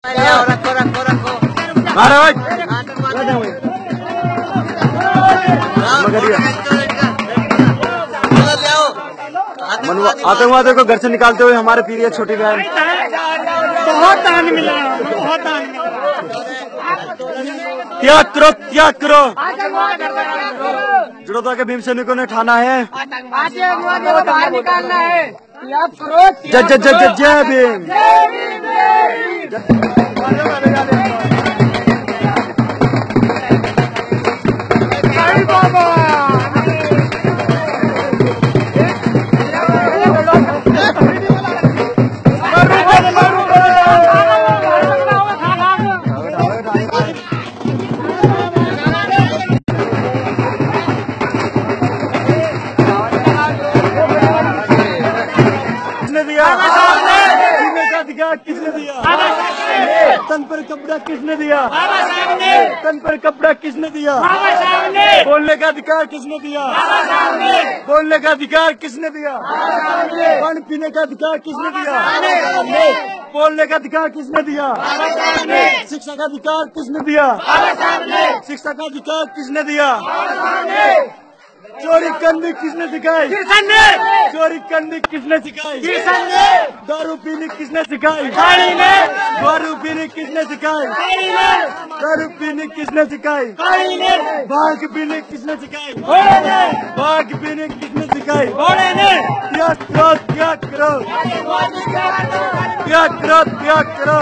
रखो रखो रखो महाराज आतंकवादियों को घर से निकालते हुए हमारे पीरियड छोटी बहन बहुत दान मिला, बहुत दान मिला। त्याग करो, त्याग करो। जुड़ोदा के भीम सैनिकों ने ठाना है आतंकवादियों को बाहर निकालना है। जय जय जय जय जय भीम। किसने दिया? तन पर कपड़ा किसने दिया? तन पर कपड़ा किसने दिया? बोलने का अधिकार किसने दिया? बोलने का अधिकार किसने दिया? पानी पीने का अधिकार किसने दिया? बोलने का अधिकार किसने दिया? शिक्षा का अधिकार किसने दिया? शिक्षा का अधिकार किसने दिया? चोरी करनी किसने सिखाई? चोरी करनी किसने सिखाई? दारू पीनी किसने सिखाई? दारू पीनी किसने सिखाई? दारू पीनी किसने सिखाई? भांग पीनी किसने सिखाई? भांग पीनी किसने सिखाई? त्याग करो, त्याग करो, त्याग करो, त्याग करो।